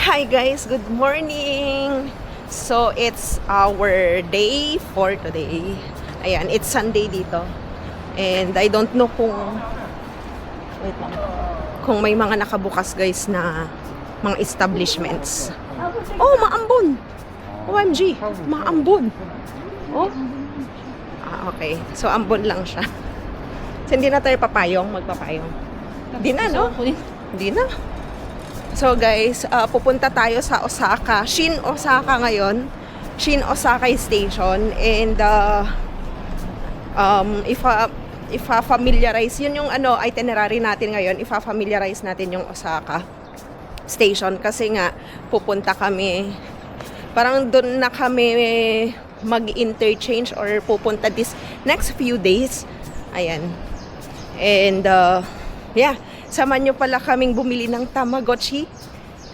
Hi guys, good morning! So, it's our day for today. Ayan, it's Sunday dito. And I don't know kung wait lang. Kung may mga nakabukas guys na mga establishments. Oh, maambon! OMG, maambon! Oh. Okay. So, ambon lang siya. So, hindi na tayo papayong, magpapayong. Hindi na, no? Hindi na. So guys, pupunta tayo sa Osaka, Shin Osaka ngayon, Shin Osaka Station, and if familiarize, yun yung itinerary natin ngayon, familiarize natin yung Osaka Station kasi nga pupunta kami, parang doon na kami mag-interchange or pupunta this next few days. Ayan. And yeah, samahan nyo pala kaming bumili ng Tamagotchi.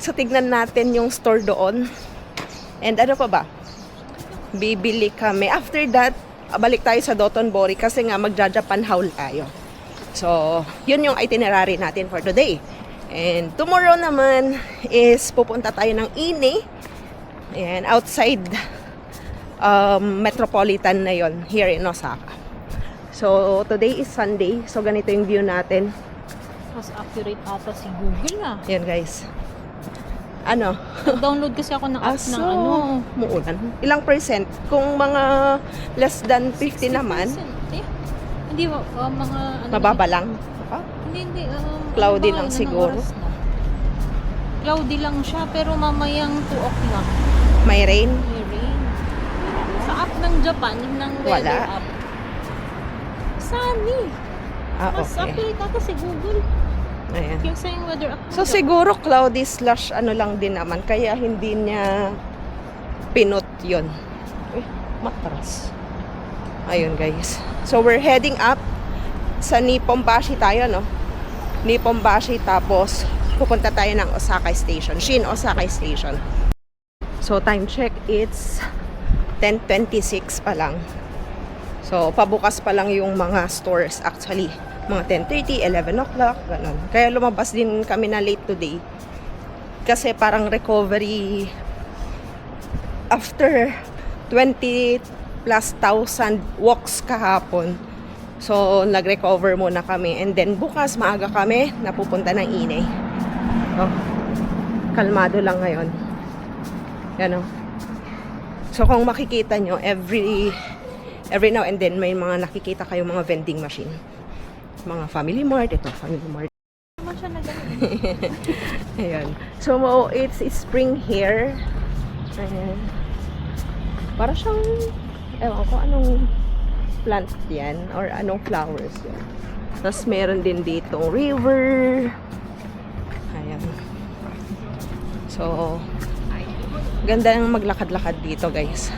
So, tignan natin yung store doon. And ano pa ba? Bibili kami. After that, balik tayo sa Dotonbori kasi nga magja-Japan haul tayo. So, yun yung itinerary natin for today. And tomorrow naman is pupunta tayo ng Ine. Ayan, outside Metropolitan na yon here in Osaka. So, today is Sunday. So, ganito yung view natin. Mas accurate ata si Google na. Yan guys. Ano? Nag-download kasi ako ng app ng muulan. Ilang percent? Kung mga less than 50 naman. Eh, hindi mga mababa lang. Hindi. Cloudy lang siguro. Cloudy lang siya pero mamayang 2 o'clock. May rain? May rain. Sa app ng Japan, ng weather Wala. app. Sunny. Mas Okay. accurate ata si Google. Ayan. Yung sa yung weather app. So siguro cloudy / ano lang din naman. Kaya hindi niya pinot yun. Matras. Ayun guys. So we're heading up sa Nippon-bashi tayo, no? Nippon-bashi, tapos pupunta tayo ng Osaka Station. Shin Osaka Station. So time check, it's 10:26 pa lang. So pabukas pa lang yung mga stores actually. Mga 10:30, 11 o'clock, ganun. Kaya lumabas din kami na late today. Kasi parang recovery after 20,000+ walks kahapon. So, nag-recover muna kami. And then, bukas, maaga kami, napupunta ng Ine. So, kalmado lang ngayon. Yan o. So, kung makikita nyo, every now and then, may mga nakikita kayo mga vending machine. Mga Family Mart. Ito, Family Mart. Naman siya na ganun. Ayan. So, it's spring here. Ayan. Para siyang, ewan ko anong plant yan or anong flowers yan. Tapos meron din ditong river. Ayan. So, ganda ng maglakad-lakad dito guys.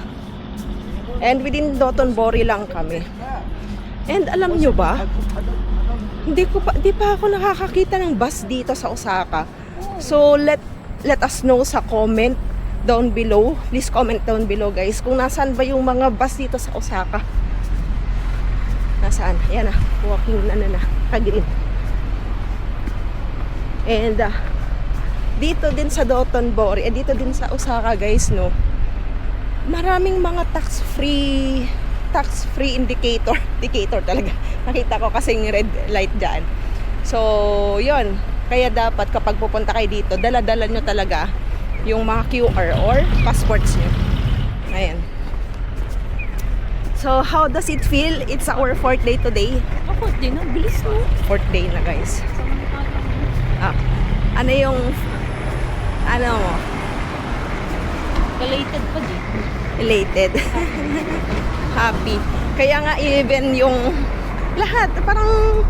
And within Dotonbori lang kami. And alam nyo ba, di pa ako nakakakita ng bus dito sa Osaka. So let us know sa comment down below. Please comment down below guys kung nasaan ba yung mga bus dito sa Osaka. Nasaan? Ayan na, walking na ka-green. And dito din sa Dotonbori, dito din sa Osaka guys, no, maraming mga tax-free indicator talaga. Nakita ko kasing red light dyan. So, yun. Kaya dapat kapag pupunta kayo dito, dala-dala nyo talaga yung mga QR or passports nyo. Ayan. So, how does it feel? It's our 4th day today. Ako din, ang bilis no? 4th day na guys. Ano yung mo? Elated pa din. Elated. Happy. Kaya nga even yung lahat parang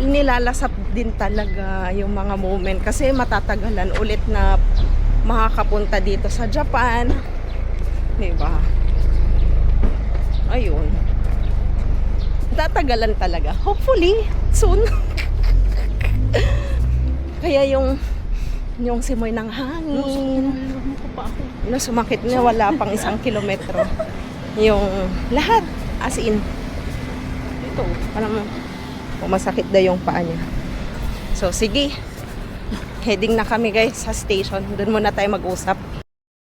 nilalasap din talaga yung mga moment kasi matatagalan ulit na makakapunta dito sa Japan. Diba? Ayun. Tatagalan talaga. Hopefully, soon. Kaya yung simoy ng hangin. Sumakit na wala pang 1 kilometro. Yung lahat, as in. Ito, parang masakit na yung paa niya. So, sige. Heading na kami guys sa station. Doon muna tayo mag-usap.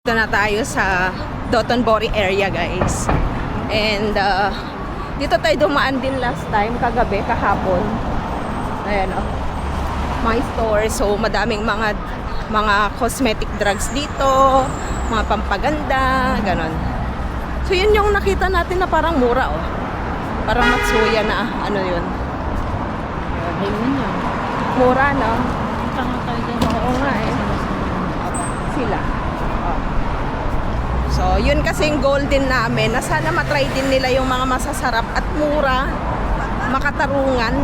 Dito na tayo sa Dotonbori area guys. And dito tayo dumaan din last time, kagabi, kahapon. Ayan o. Mga store. So madaming mga cosmetic drugs dito. Mga pampaganda. Ganon. So yun yung nakita natin na parang mura oh. Parang Matsuya na ano yun. Ayun yun. Mura no? Tama tayo din. Oo nga eh. Sila. Oh. So, yun kasing goal din namin na sana matry din nila yung mga masasarap at mura, makatarungan.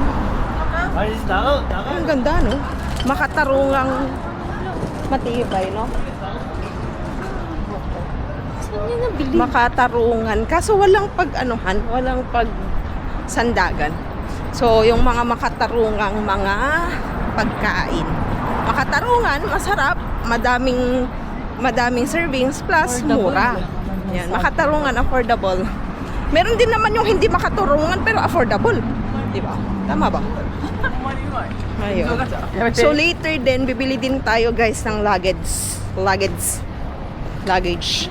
Ang ganda, no? Makatarungang matibay, no? Saan niya nabili? Makatarungan. Kaso walang pag-anuhan, walang pag-sandagan. So, yung mga makatarungang mga pagkain. Makatarungan, masarap, madaming servings plus Affordable. mura. Yan, makatarungan, affordable. Meron din naman yung hindi makatarungan pero affordable. Di ba? Tama ba? Ayun. So later din, bibili din tayo guys ng luggage.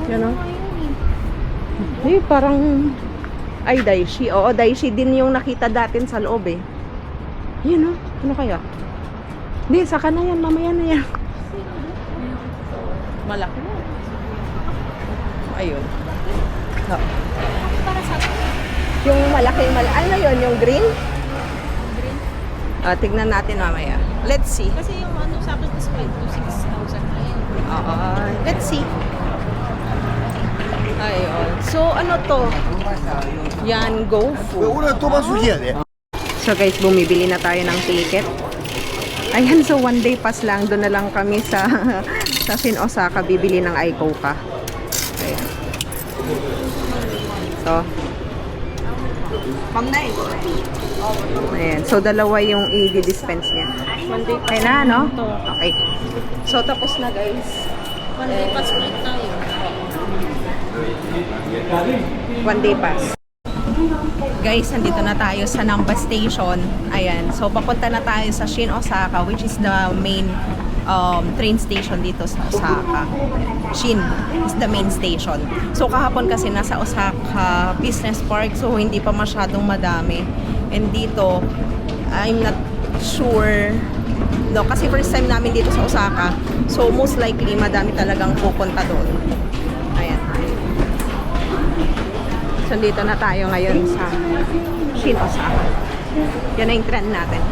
Yan o. Eh, parang ay, Daishi. Oo, Daishi din yung nakita datin sa loob eh. Yan o. Ano kaya? Hindi, saka na yan. Mamaya na yan. Malaki na. Ayun. No. Para sa Yung malaking ano yun? Yung green? Tignan natin mamaya. Let's see. kasi yung ano sa akin is 5 to 6,000 na yun. Let's see. Ayun. So, ano to? Yan, GoFu. 俺は飛ばす日やで。 So guys, bumibili na tayo ng ticket. Ayan, so one day pass lang. Doon na lang kami sa Shin Osaka bibili ng Icoca. Ayan. So, ayan. So, dalawa yung i-dispense niya. Okay na, no? Okay. So, tapos na guys. One day pass ulit tayo. One day pass. Guys, nandito na tayo sa Namba Station. Ayan. So, papunta na tayo sa Shin Osaka, which is the main train station dito sa Osaka. Shin is the main station. So, kahapon kasi nasa Osaka Business Park, so hindi pa masyadong madami. And dito, I'm not sure. No, kasi first time namin dito sa Osaka. So, most likely, madami talagang pupunta doon. Ayan. So, dito na tayo ngayon sa Shin Osaka. Yan na yung trend natin.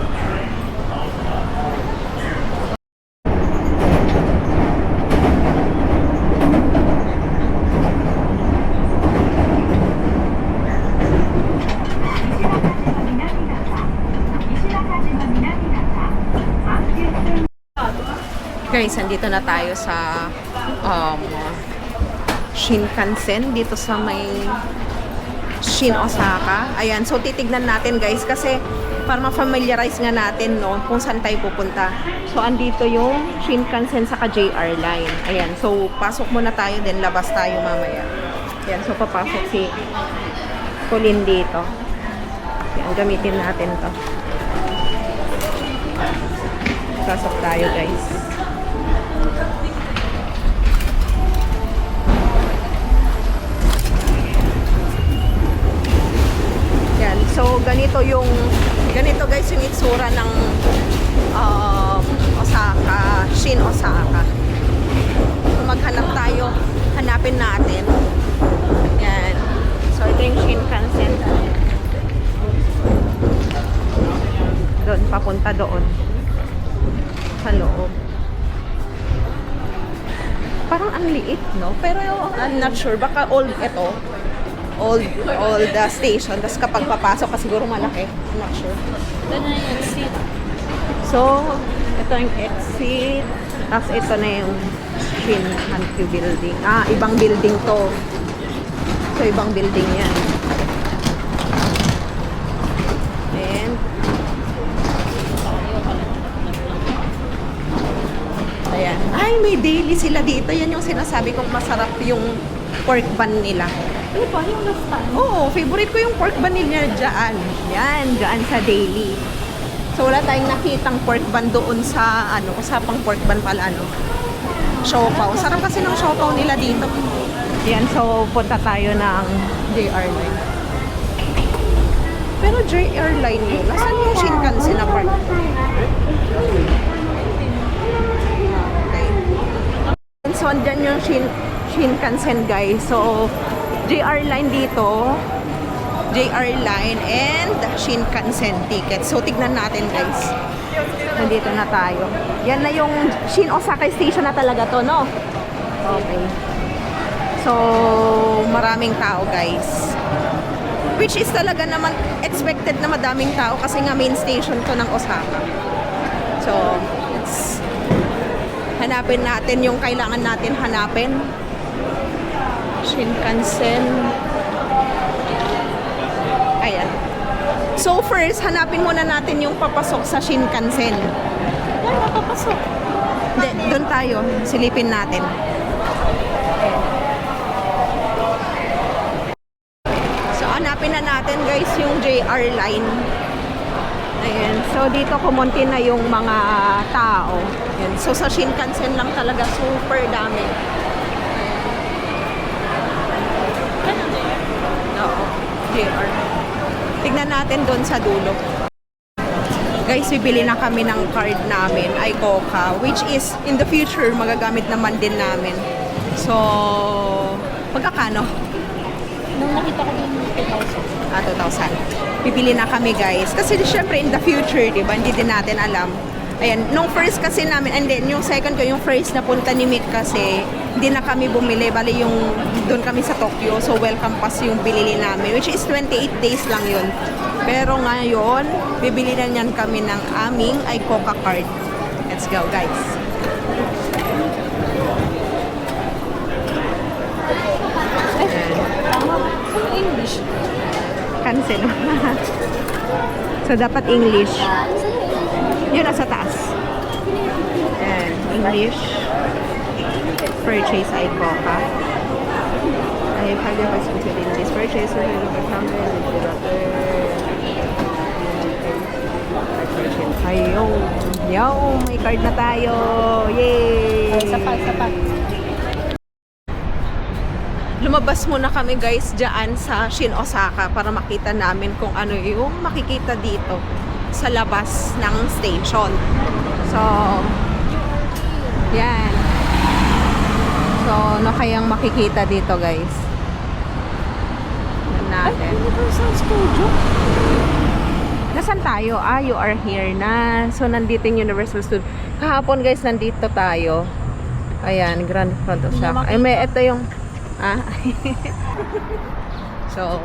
Guys, andito na tayo sa Shinkansen dito sa may Shin Osaka. Ayan, so titignan natin guys kasi para ma-familiarize nga natin no kung saan tayo pupunta. So andito yung Shinkansen saka JR line. Ayan, so pasok muna tayo then labas tayo mamaya. Ayan, so papasok si Colin dito. Ayan, gamitin natin to. Pasok tayo guys. Yan. So, ganito guys yung itsura ng Osaka, Shin Osaka. So, maghanap tayo. Hanapin natin. Yan. So, ito yung Shinkansen. Doon, papunta doon. Sa loob. Parang ang liit, no? Pero I'm not sure. Baka old ito. Old the station. Tapos kapag papasok ka siguro malaki. I'm not sure. Doon na yung exit. So, ito yung exit. Tapos ito na yung Shinhankyu building. Ibang building to. So, ibang building yan. And, ayan. Ay, may daily sila dito. Yan yung sinasabi kong masarap yung pork bun nila. Ano ba? Yung last time? Oo, favorite ko yung pork bun nila dyan. Yan, dyan sa daily. So wala tayong nakitang pork bun doon sa usapang pork bun pala siopaw. Sarap kasi ng siopaw nila dito. Yan, so punta tayo ng JR Line. Pero JR Line yun. Nasaan yung Shinkansen na part? Okay. So andyan yung Shinkansen guys. So JR Line dito. JR Line and Shinkansen ticket. So, tignan natin guys. Nandito na tayo. Yan na yung Shin Osaka Station na talaga to, no? Okay. So, maraming tao guys. Which is talaga naman expected na madaming tao kasi nga main station to ng Osaka. So, hanapin natin yung kailangan natin hanapin. Shinkansen. Ayan. So first, hanapin muna natin yung papasok sa Shinkansen. Wala papasok. Hindi, doon tayo. Silipin natin. So hanapin na natin guys yung JR Line. Ayan. So dito kumunti na yung mga tao. Ayan. So sa Shinkansen lang talaga super dami. Oo. JR. Tignan natin doon sa dulo. Guys, bibili na kami ng card namin, iCoca, which is in the future magagamit naman din namin. So, magkakano? Nung nakita ko din 2,000. 2,000. Bibili na kami guys. Kasi syempre in the future, di ba? Hindi din natin alam. Ayan, nung first kasi namin, and then yung second ko, yung first na punta ni Mick kasi, hindi na kami bumili. Bali yung doon kami sa Tokyo. So welcome pass yung bilili namin, which is 28 days lang yun. Pero ngayon, bibili na niyan kami ng aming iCoca card. Let's go guys. Ayan. Ano English? Cancel. So dapat English. Yun nasa taas. And English. Purchase iCoca. I have the facility in this purchase. Ayaw. Yo, may card na tayo. Yay! Isa pa. Lumabas muna kami guys dyan sa Shin Osaka para makita namin kung ano yung makikita dito sa labas ng station. So, yan. So, ano kayang makikita dito guys? Yan natin. Universal Studio? Nasaan tayo? You are here na. So, nandito yung Universal Studio. Kahapon guys, nandito tayo. Ayan, Grand Front Osaka. Ay, may ito yung so,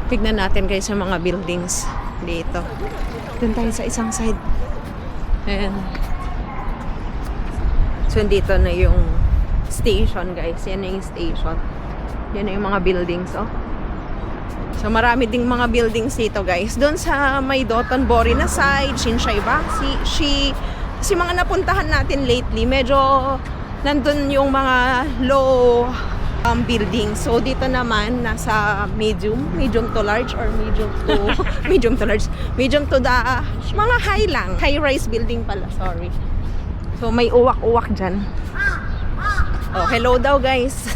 tignan natin guys yung mga buildings dito. Doon tayo sa isang side. Ayan. So, dito na yung station guys. Yan na yung station. Yan na yung mga buildings, oh. So, marami ding mga buildings dito guys. Doon sa may Dotonbori na side, Shinsaibashi, kasi mga napuntahan natin lately, medyo nandun yung mga low building. So, dito naman, nasa medium to large or medium to large. Medium to the, mga high lang. High-rise building pala, sorry. So, may uwak-uwak dyan. Oh, hello daw guys.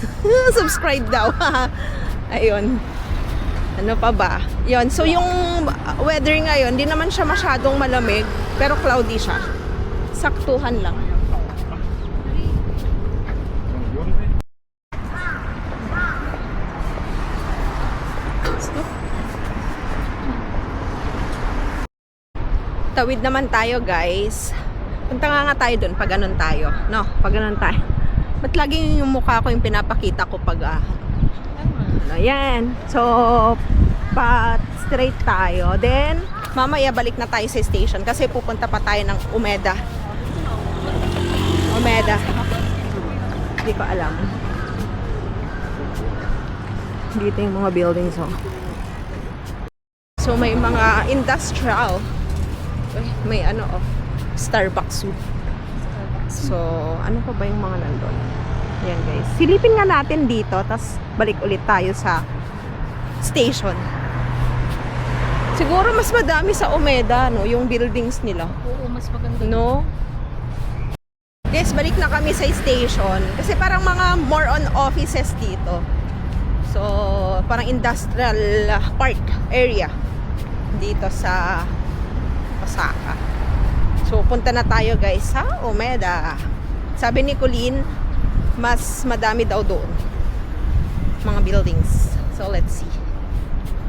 Subscribe daw. Ayun. Ano pa ba? Yun. So, yung weather ngayon, di naman siya masyadong malamig, pero cloudy siya. Saktuhan lang. Tawid naman tayo guys. Punta nga tayo dun pag ganun tayo, no? Pag ganun tayo. Ba't laging yung mukha ko yung pinapakita ko pag ano, yan. So, pa straight tayo. Then, mamaya balik na tayo sa station kasi pupunta pa tayo ng Umeda. Hindi ko alam. Dito yung mga buildings, oh. So, may mga industrial. May ano, oh, Starbucks soup. So, ano pa ba yung mga nandun? Yan guys. Silipin nga natin dito, tas balik ulit tayo sa station. Siguro mas madami sa Omeda, no? Yung buildings nila. Oo, mas maganda. No? Guys, balik na kami sa station. Kasi parang mga more on offices dito. So, parang industrial park area dito sa Osaka. So, punta na tayo guys sa Omeda. Sabi ni Colleen, mas madami daw doon. Mga buildings. So, let's see.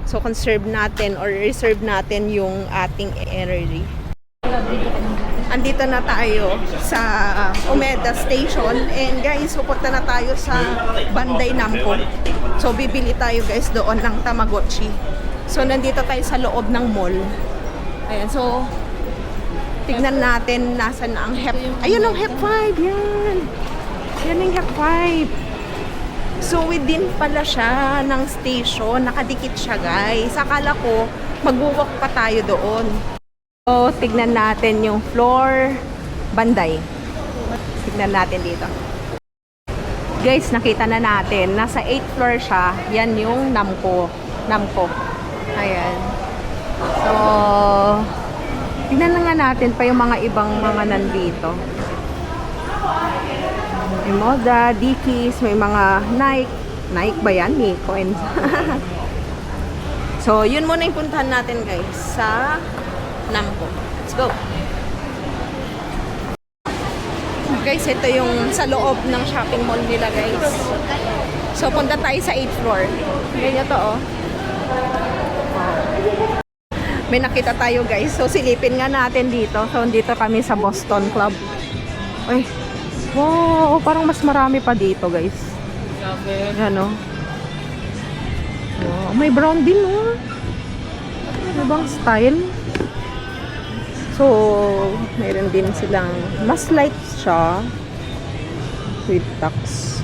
So, conserve natin or reserve natin yung ating energy. Andito na tayo sa Umeda Station and guys, pupunta na tayo sa Bandai Namco. So bibili tayo guys doon ng Tamagotchi. So nandito tayo sa loob ng mall. Ayan, so tignan natin nasan na ang HEP. Ayun ang HEP 5, yan. Yan ang HEP 5. So within pala siya ng station, nakadikit siya guys. Akala ko magwo-walk pa tayo doon. So, tignan natin yung floor Bandai. Tignan natin dito. Guys, nakita na natin. Nasa 8th floor siya. Yan yung Namco. Ayan. So, tignan na nga natin pa yung mga ibang mga nandito. May Moda, Dickies, may mga Nike. Nike ba yan? Nico. So, yun muna yung puntahan natin guys sa Namco. Let's go. Guys, ito yung sa loob ng shopping mall nila, guys. So, punta tayo sa 8th floor. Ganyan to, oh. May nakita tayo, guys. So, silipin nga natin dito. So, dito kami sa Boston Club. Ay, wow, parang mas marami pa dito, guys. Yan, oh. Wow, may brown din, oh. Ibang style. So, mayroon din silang mas light siya with tax.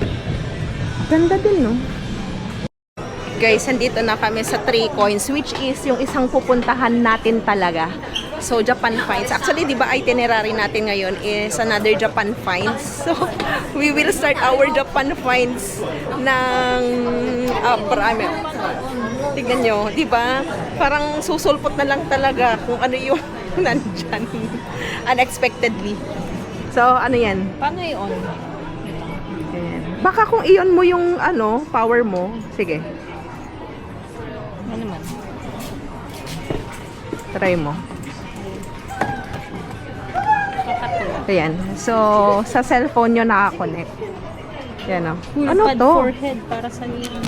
Ganda din, no? Guys, andito na kami sa 3 coins, which is yung isang pupuntahan natin talaga. So, Japan Finds. Actually, di ba itinerary natin ngayon is another Japan Finds. So, we will start our Japan Finds ng Prime. Tignan nyo, di ba? Parang susulpot na lang talaga kung ano yung nandyan. Unexpectedly. So, ano yan? Paano i-on? Ayan. Baka kung i-on mo yung ano, power mo. Sige. Ano naman? Try mo. Kakatulog. Ayan. So, sa cellphone nyo nakakonect. Yan o. Full Ano pad to? forehead para sa iyo.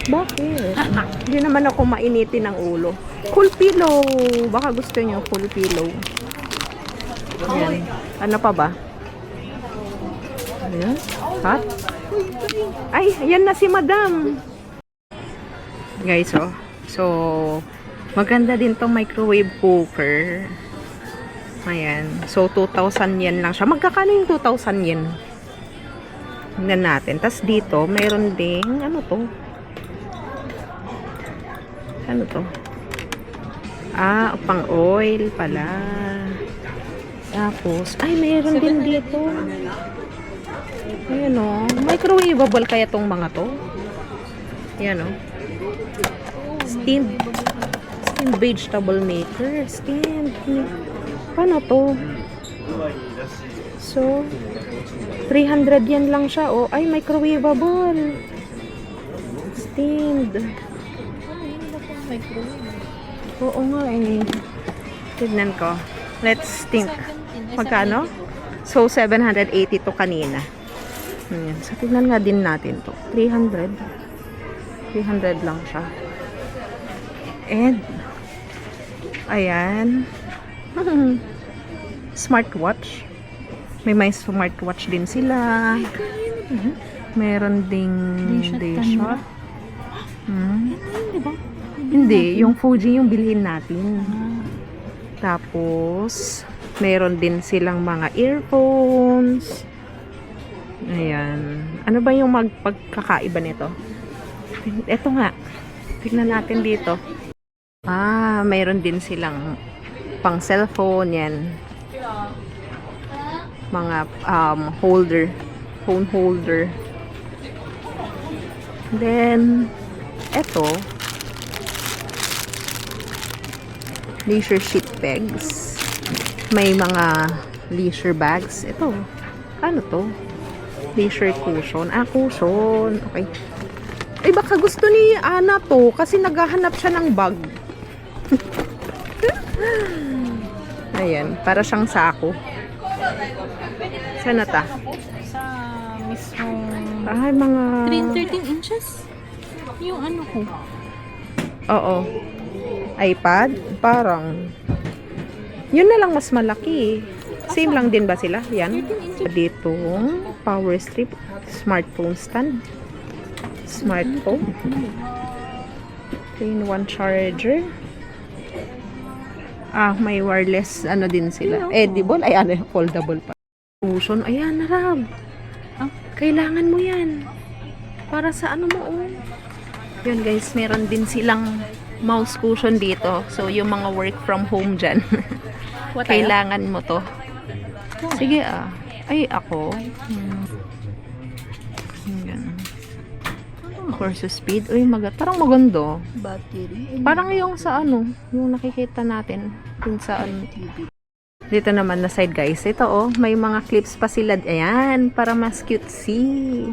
Bakit? Hindi naman ako mainitin ng ulo. Cool pillow. Baka gusto nyo cool pillow. Ayan. Ano pa ba? Ayan. Hot? Ay, ayan na si madam. Guys, oh. So, maganda din tong microwave cooker. Ayan. So, 2,000 yen lang siya. Magkakano yung 2,000 yen? Tingnan natin. Tapos dito, mayroon ding, ano to? Ano to? Ah, pang oil pala. Tapos, ay, mayroon din dito. Ayan o. Microwavable kaya tong mga to? Ayan o. Steamed vegetable maker. Steamed. Paano to? So, 300 yen lang siya. Oh, ay, microwavable. Steamed. Oo nga eh. Tignan ko. Let's think. Magkano? So, 780 to kanina. Ayan. So, tignan nga din natin to. 300. 300 lang siya. And, ayan. Smartwatch. May smartwatch din sila. Meron ding day-shot. Hindi, yung Fuji yung bilhin natin. Tapos, meron din silang mga earphones. Ayan. Ano ba yung magpagkakaiba nito? Ito nga. Tignan natin dito. Ah, meron din silang pang cellphone yan. Mga holder. Phone holder. Then, eto. Leisure sheet pegs. May mga leisure bags. Ito. Ano to? Leisure cushion. Ah, cushion. Okay. Ay, baka gusto ni Ana to kasi naghahanap siya ng bag. Ayan. Para siyang sako. Saan na ta? Sa mismong Ay, mga... 13 inches? Yung ano ko. Oo. iPad? Parang... Yun na lang mas malaki. Same lang din ba sila? Yan. Dito, power strip, smartphone stand, smartphone, 3-in-1 charger. Ah, may wireless, ano din sila. Edible, ay ano, foldable pa. Cushion, ayan, Rab. Ah, kailangan mo yan. Para sa ano mo, oh. Yun guys, meron din silang mouse cushion dito. So, yung mga work from home dyan. Kailangan mo to. Sige ah. Ay, ako. Ganun. Course speed. Uy, parang maganda. Battery. Parang yung sa ano, yung nakikita natin. Yung sa ano. Dito naman na side guys. Ito oh, may mga clips pa sila. Ayan, para mas cutesy.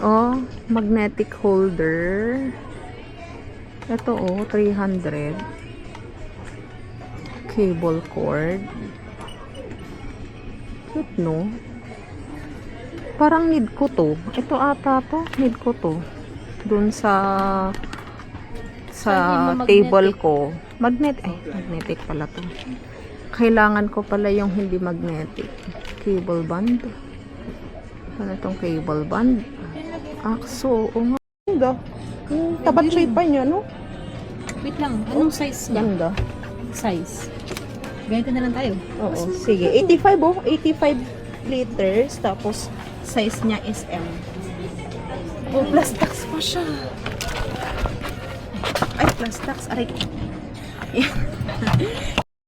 Oh, magnetic holder. Ito oh, 300. Cable cord. Cute, no? Parang need ko to. Ito ata to. Need ko to. Dun sa Sabi mo table ko. Magnetic pala to. Kailangan ko pala yung hindi magnetic. Cable band. Ano tong cable band? Akso. O nga. Ganda. Yung tabat shape pa niya, no? Wait lang. Anong size niya? Ganda. Size. Ganito na lang tayo. Oo. Sige. 85 oh. 85 liters. Tapos, size niya is M. Oh, plus tax pa siya. Ay, plus tax. Aray.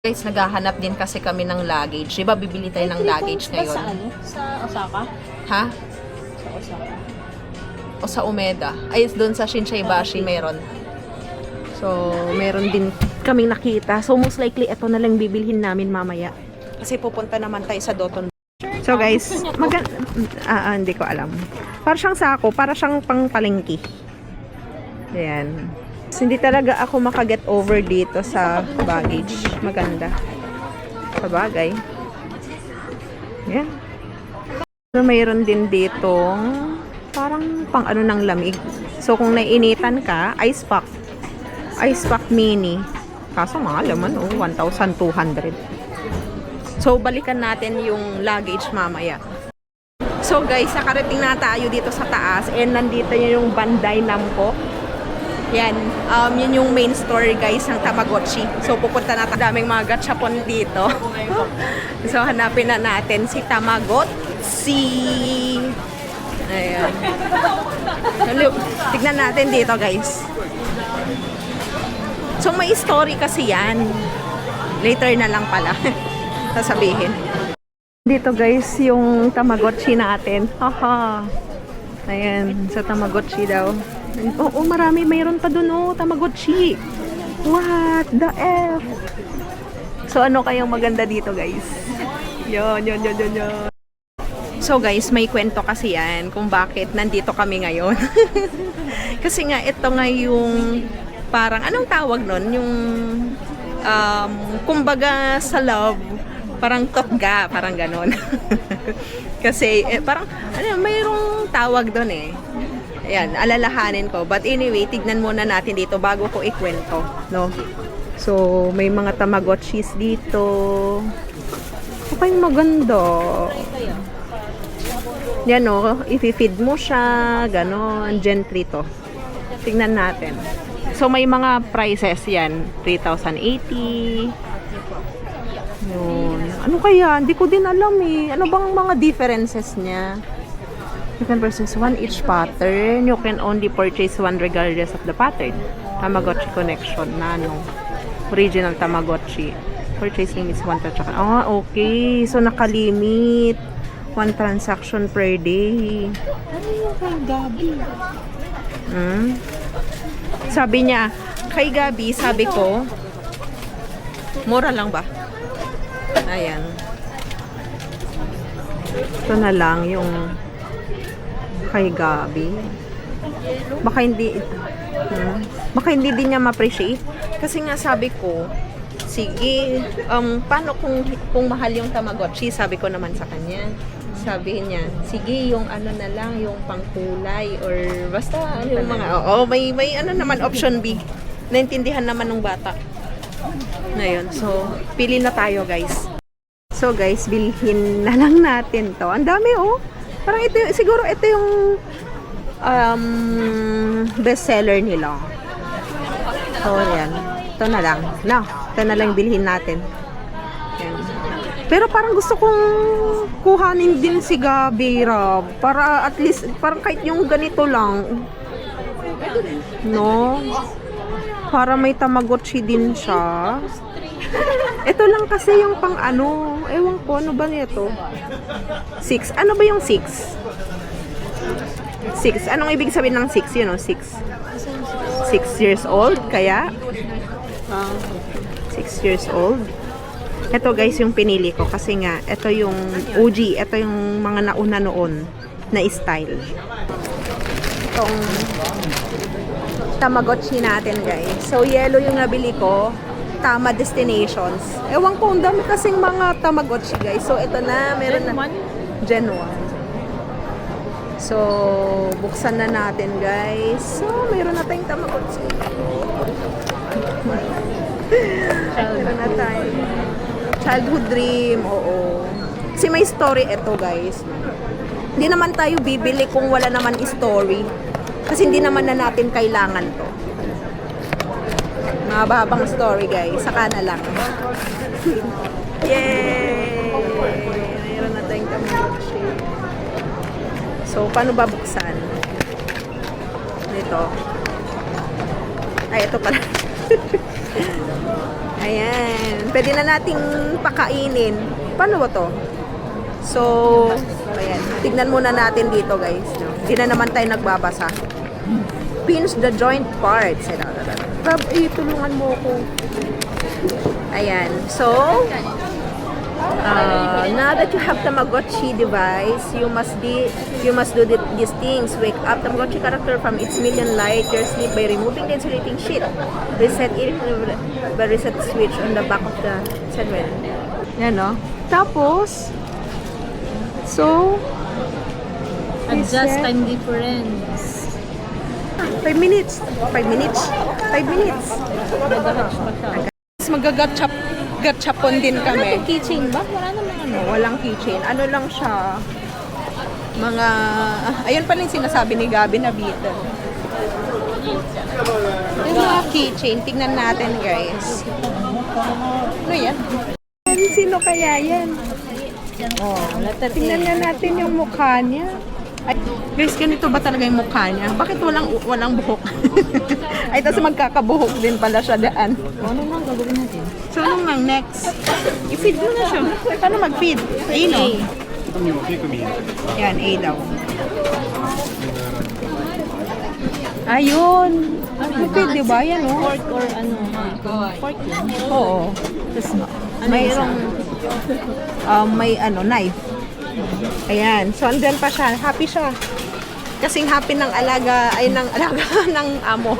Guys, naghahanap din kasi kami ng luggage. Diba, bibili tayo ng luggage Sa ngayon? ano? Sa Osaka? Ha? Sa Osaka. O sa Umeda. Ay, doon sa Shinsaibashi meron. So, meron din kaming nakita. So, most likely, ito na lang bibilhin namin mamaya. Kasi pupunta naman tayo sa Doton. So, guys, hindi ko alam. Para siyang sako, para siyang pang palengke. Ayan. So, hindi talaga ako makaget over dito sa baggage. Maganda. Sa bagay. Ayan. So, mayroon din dito parang pang ano ng lamig. So, kung naiinitan ka, ice pack. Ice pack mini. Kaso mga laman, 1,200. So, balikan natin yung luggage mamaya. So, guys, nakarating na tayo dito sa taas. And nandito yung Bandai Namco. Yan. Yun yung main store, guys, ng Tamagotchi. So, pupunta na tayo. Daming mga gachapon dito. So, hanapin na natin si Tamagotchi. Ayan. Tignan natin dito, guys. So, may story kasi yan. Later na lang pala. Sasabihin. Dito, guys, yung Tamagotchi natin. Haha. Ayan. Sa Tamagotchi daw. Oo, marami. Mayroon pa dun, oh. Tamagotchi. What the F? So, ano kayang maganda dito, guys? Yon. So guys, may kwento kasi yan kung bakit nandito kami ngayon. Kasi nga, ito nga yung parang, anong tawag nun? Yung, kumbaga sa love, parang totga, parang ganon. Kasi, parang, mayroong tawag doon eh. Ayan, alalahanin ko. But anyway, tignan muna natin dito bago ko ikwento, no? So, may mga Tamagotchis dito. Okay, maganda. Yan o, i-feed mo siya, gano'n, gently to. Tingnan natin. So, may mga prices yan. 3,080. Yun. Ano kaya? Hindi ko din alam eh. Ano bang mga differences niya? You can purchase one each pattern. You can only purchase one regardless of the pattern. Tamagotchi connection. Nano. Original Tamagotchi. Purchase limit is 1 transaction. Ah, okay. So, nakalimit. 1 transaction per day. Ano yung kay Gabi? Sabi niya, kay Gabi, sabi ko, Mura lang ba? Ayan. Ito na lang yung kay Gabi. Baka hindi baka hindi din niya ma-appreciate. Kasi nga sabi ko, sige, paano kung mahal yung Tamagotchi? Sabi ko naman sa kanya. Sabi niya, sige, yung ano na lang, yung pangkulay or basta yung mga, may ano naman, option B. Naintindihan naman ng bata. Ngayon, so, pili na tayo, guys. So, guys, bilhin na lang natin to. Ang dami, oh. Parang ito, siguro ito yung bestseller nila. So, yan. Ito na lang. No, ito na lang bilhin natin. Yan. Pero parang gusto kong kuhanin din si Gabi, Rob. Para at least, parang kahit yung ganito lang. No? Para may Tamagotchi din siya. Ito lang kasi yung pang ano. Ewan ko, ano ba nito? 6. Ano ba yung 6? 6. Anong ibig sabihin ng 6? Yun o, 6. 6 years old, kaya? 6 years old. Ito guys yung pinili ko kasi nga ito yung OG, ito yung mga nauna noon na style. Itong Tamagotchi natin guys. So yellow yung nabili ko, Tama Destinations. Ewan ko, ang dami kasing mga Tamagotchi guys. So ito na, meron na Gen 1. So buksan na natin guys. So meron na tayong Tamagotchi. Meron na tayo. Childhood dream, oo. Kasi may story ito, guys. Hindi naman tayo bibili kung wala naman story. Kasi hindi naman na natin kailangan to. Mahabang story, guys. Saka na lang. Yay! Mayroon na tayong Tamagotchi. So, paano ba buksan? Dito. Ay, ito pala. Ayan. Pwede na nating pakainin. Paano ba to? So, ayan. Tignan muna natin dito, guys. Hindi na naman tayo nagbabasa. Pinch the joint parts. Rob, tulungan mo ako. Ayan. So, now that you have Tamagotchi device, you must do these things. Wake up Tamagotchi character from its million light your sleep by removing the insulating sheet. Reset it by reset switch on the back of the segment. Yan, no? Tapos, so, Adjust time difference. 5 minutes. 5 minutes. 5 minutes. Nag-hatch pa siya. Mag-gatchapon din Wala kami. itong keychain ba? Wala naman ano. Walang keychain. Ano lang siya? Mga... ayun pala yung sinasabi ni Gabi na Beetle. Yung mga keychain. Tignan natin, guys. Ano yan? Sino kaya yan? Oh, letter Tingnan nga natin yung mukha niya. Ay, guys, ganito ba talaga yung mukha niya? Bakit walang buhok? Ay, tapos magkakabuhok din pala siya daan. Ano nang gagawin natin? So, anong nang next? I-feed mo na siya. Paano mag-feed? A, no? Yan, A daw. Ayun. I-feed, di ba? Yan, oh. Pork or ano? Pork yun. Oo. Tapos, mayroong, may knife. Ayan. So, andyan pa siya. Happy siya. Kasing happy ng alaga, ng amo.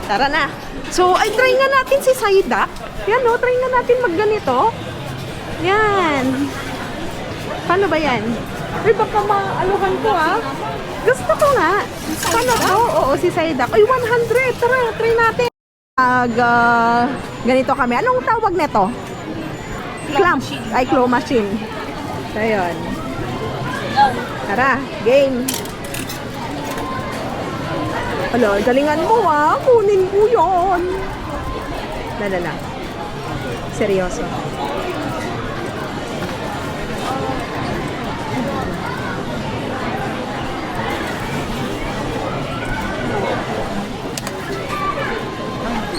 Tara na. So, ay, try nga natin si Saida. Yan, try nga natin magganito. Yan. Paano ba yan? Ay, baka maaluhan ko, ah. Gusto ko nga. Paano to? Oo, si Saida. Ay, 100. Tara, try natin. Ganito kami. Anong tawag nito? Clamp. Ay, claw machine. Ayun. Tara, game. Alo, galingan mo kunin ko yun. Lala. Seryoso.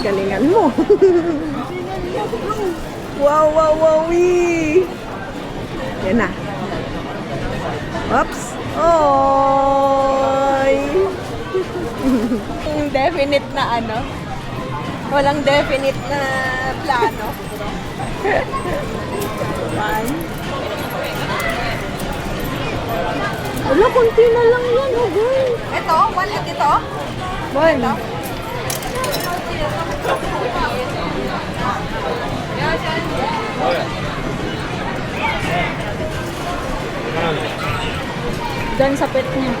Galingan mo. Wow. Yan na. Oops. Oy. Definite na ano. Walang definite na plano. Wala, konti na lang yan, okay. Ito, one at ito. One. Dan sa pet niya.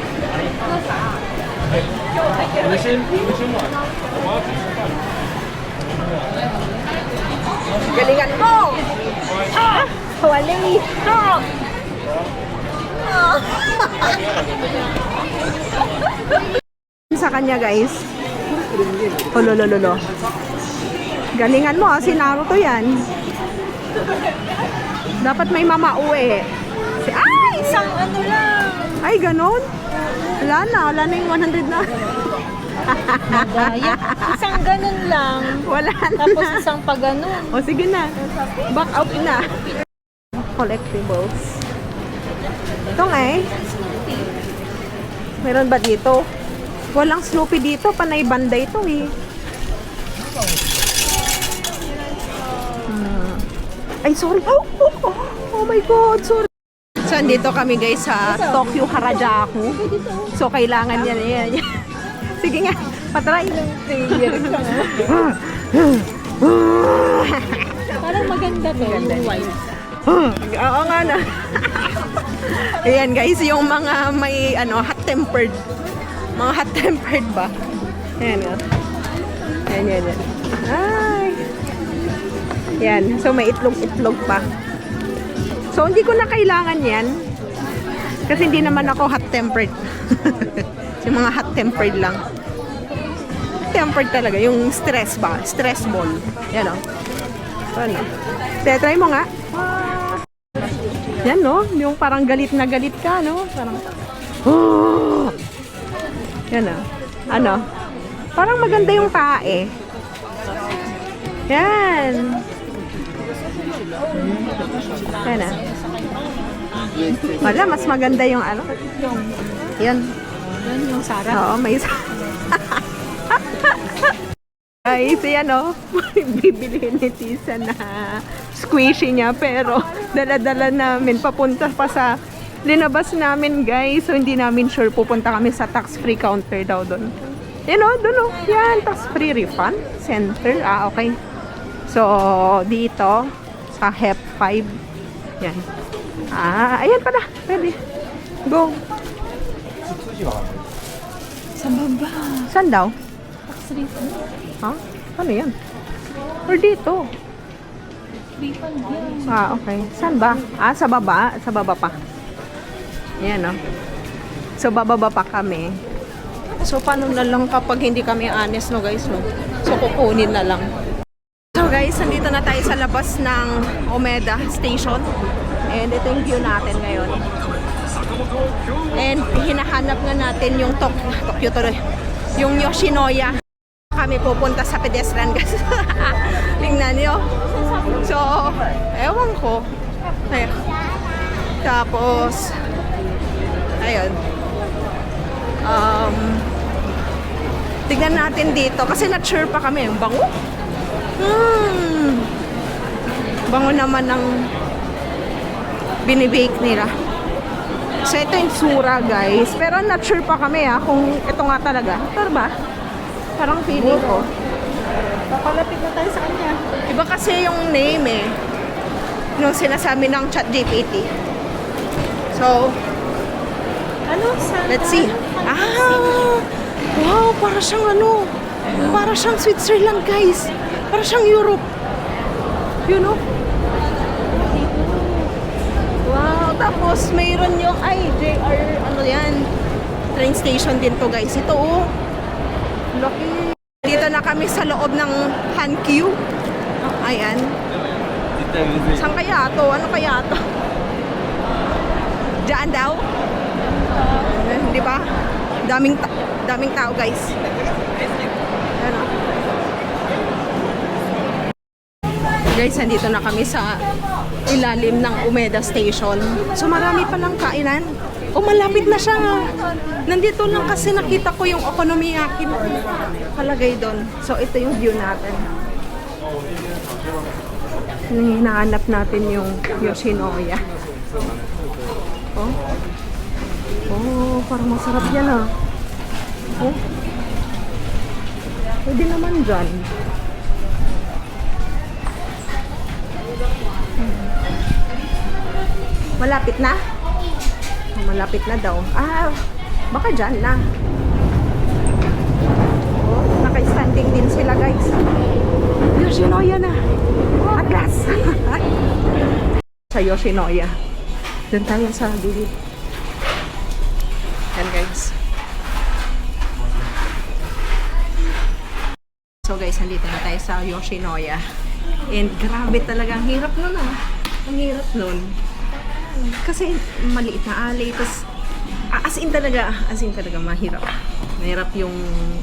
Galingan mo! Wali. Sa kanya guys. Lolo. Galingan mo, si Naruto yan. Dapat may mamauwi. Ay! Isang ano lang. Ay, ganon? Wala na yung 100 na. Magaya. Isang ganun lang. Wala na. Tapos isang pa ganun. O sige na. Back out na. Collectibles. Ito nga eh. Meron ba dito? Walang Snoopy dito. Panay banda ito eh. Ay, sorry. Oh my God. Sorry. So, andito kami guys sa Tokyo Harajuku. So, kailangan yan. Sige nga. Patry. Parang maganda to. Yung white. Oo nga na. Ayan guys, yung mga may hot-tempered. Mga hot-tempered ba? Ayan o. Yan. Ay. Yan. So may itlog-itlog pa. So hindi ko na kailangan yan. Kasi hindi naman ako hot-tempered. Yung mga hot-tempered lang. Tempered talaga. Yung stress ba? Stress ball. Yan o. So ano. Try mo nga. Yan no, yung parang galit na galit ka, no? Parang, oh! Yan na. Ano? Parang maganda yung tae. Yan. Yan na. Wala, mas maganda yung ano. Yan. Yan yung sarap. Oo, may ay, si ano, bibili ni Tisa na squishy niya, pero dala-dala namin, papunta pa sa linabas namin guys, so hindi namin sure, pupunta kami sa tax-free counter daw doon. Yan o, doon o, yan, tax-free refund center, okay. So, dito, sa HEP 5, yan. Ayan pala, pwede. Go. Sa baba. Saan daw? Tax refund. Ha? Ano yan? Or dito? Refund yan. Okay. Saan ba? Sa baba? Sa baba pa. Yan, no? So, bababa pa kami. So, paano na lang kapag hindi kami honest, no, guys, no? So, kukunin na lang. So, guys, nandito na tayo sa labas ng Umeda Station. And ito yung view natin ngayon. And hinahanap nga natin yung Tokyo tuloy. Yung Yoshinoya. Kami pupunta sa pedestrian gas. Tingnan nyo. So, ewan ko. Ayun. Tapos, ayun. Tignan natin dito. Kasi not sure pa kami. Bango? Bango naman ng binibake nila. So, ito yung sura, guys. Pero not sure pa kami, kung ito nga talaga. Ito ba? Parang feeling ko. Papalapit na tayo sa kanya. Iba kasi yung name nung sinasabi ng ChatGPT. So, Ano? let's see. Wow, para siyang para siyang Switzerland, guys. Para siyang Europe. You know? Wow, tapos mayroon yung, JR, yan. Train station din to, guys. Ito, laki. Dito na kami sa loob ng Hankyu. Ayan. Saan kaya to? Ano kaya to? Diyan daw? Di ba? Daming tao, guys. Ano? Guys, nandito na kami sa ilalim ng Umeda Station. So, marami palang kainan. Oh, malapit na siya. Nandito lang kasi nakita ko yung okonomiyaki na kalagay doon. So, ito yung view natin. Hinahanap natin yung Yoshinoya. Oh. Oh, parang masarap yan ah. Oh. Pwede naman dyan. Malapit na? Oh, malapit na daw. Ah, baka dyan na. Oh, naka-standing din sila guys. Yoshinoya na. At last. Sa Yoshinoya. Doon tayo sa gilid. Yan guys. So guys, nandito na tayo sa Yoshinoya. And grabe talaga. Ang hirap nun ah. Ang hirap nun. Kasi maliit na alley. Tapos, as in talaga mahirap. Mahirap yung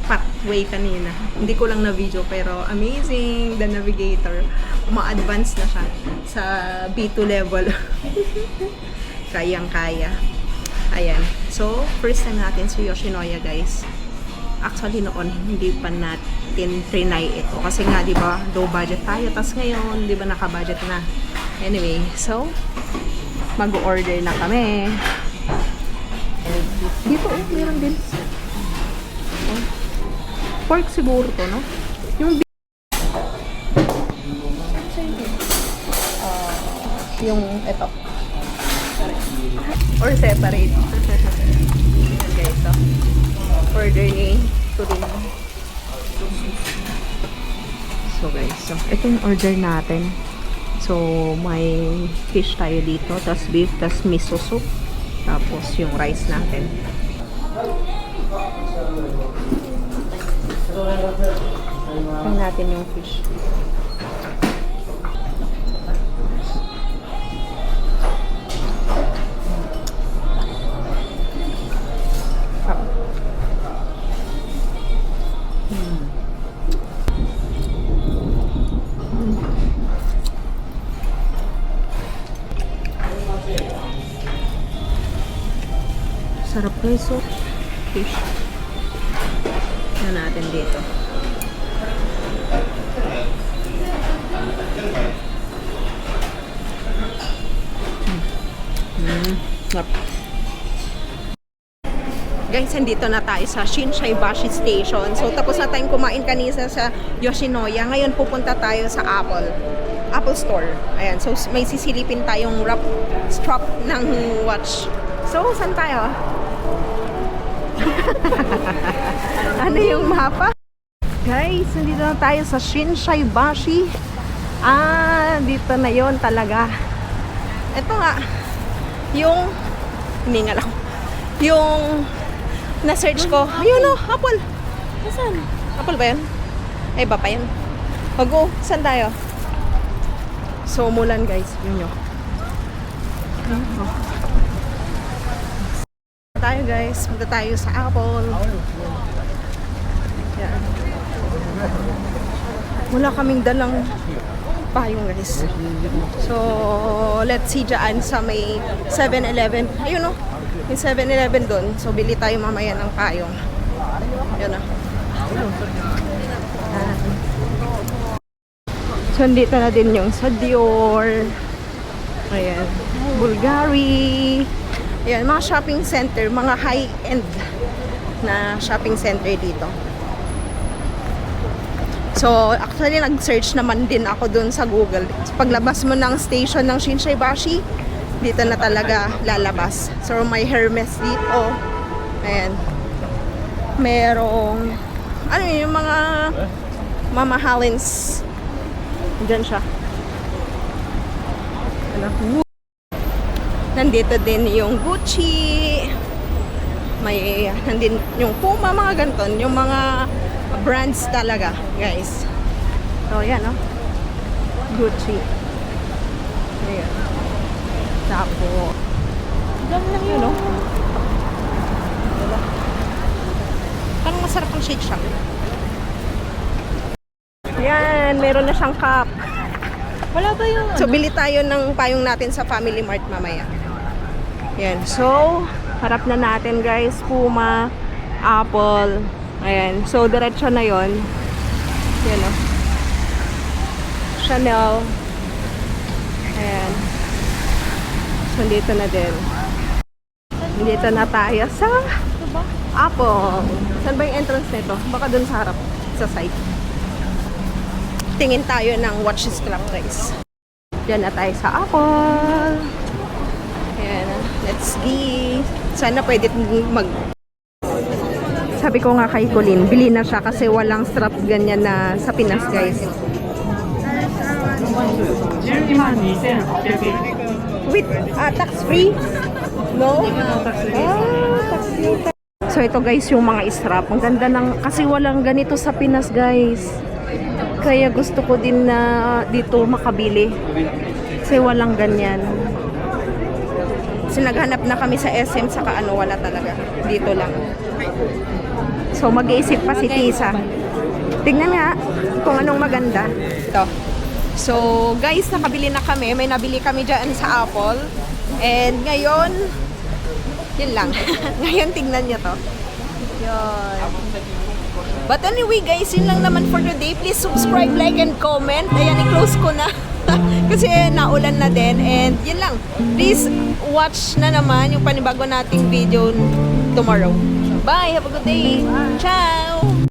pathway kanina. Hindi ko lang na video pero amazing. The navigator. Uma-advance na siya sa B2 level. Kayang-kaya. Ayan. So, first time natin sa Yoshinoya guys. Actually noon, hindi pa natin trinay ito. Kasi nga, di ba, low budget tayo. Tapos ngayon, di ba, naka-budget na. Anyway, so, mag-order na kami. Dito, oh, meron din. Oh. Pork siguro to, no? Yung ito. Or separate. Okay, so, order ni Turino. So guys, so, ito yung order natin. So, may fish tayo dito, tas beef, tas miso soup, tapos yung rice natin. Tingnan natin yung fish. Sarap guys, so fish na natin dito. Sarap. Guys, nandito na tayo sa Shinsaibashi Station. So, tapos na tayong kumain kanina sa Yoshinoya. Ngayon, pupunta tayo sa Apple Store. Ayan. So, may sisilipin tayong strap ng watch. So, saan tayo? Ano yung mapa? Guys, nandito na tayo sa Shinsaibashi. Ah, dito na yon talaga. Ito nga, yung hiningal ako. Yung na-search ko. Ayun o, Apple. Saan? Apple ba yan? Ay, iba pa yan. Go, saan tayo? So, mulan guys. Yun yun. Tayo guys. Punta tayo sa Apple. Yan. Wala kaming dalang payong guys. So, let's see dyan sa may 7-Eleven. Ayun o. May 7-Eleven doon. So, bili tayo mamaya ng payong. Yun na. So, dito na din yung sa Dior. Ayan. Bulgari. Ayan, mga shopping center. Mga high-end na shopping center dito. So, actually, nag-search naman din ako dun sa Google. Paglabas mo ng station ng Shinsaibashi, dito na talaga lalabas. So, may Hermes dito. Ayan. Merong, ano yung mga mamahalins. Diyan siya. Ano? Nandito din yung Gucci. May, nandito yung Puma, mga ganton. Yung mga brands talaga, guys. So, yan, no? Gucci. Ayan. Tapos, dyan lang yun, no? Diba? Parang masarap ang Shake Shack. Ayan, meron na siyang cup. Wala ba yung So, bili tayo ng payong natin sa Family Mart mamaya. Yan. So, Harap na natin guys, Puma, Apple. Ayan. So, diretso na yon. Yan o. Chanel. Ayan. So, dito na din. Dito na tayo sa Apple. Saan ba yung entrance nito? Baka dun sa harap. Sa side. Tingin tayo ng watches club guys. Diyan na tayo sa Apple. Ayan. Let's see. Sana pwede mag... Sabi ko nga kay Colleen, bili na siya kasi walang strap ganyan na sa Pinas guys. With tax free? No? Tax free. So ito guys yung mga strap. Ang ganda ng, kasi walang ganito sa Pinas guys. Kaya gusto ko din na dito makabili. Kasi walang ganyan. Kasi naghanap na kami sa SM saka ano, wala talaga. Dito lang. So mag-iisip pa si Tisa. Tingnan nga kung anong maganda. Ito. So guys, nakabili na kami. May nabili kami dyan sa Apple. And ngayon, yun lang. Ngayon tingnan nyo to. Yun. But anyway guys, yun lang naman for today. Please subscribe, like, and comment. Ayan, i-close ko na. Kasi naulan na din. And yun lang. Please watch na naman yung panibago nating video tomorrow. Bye! Have a good day! Ciao!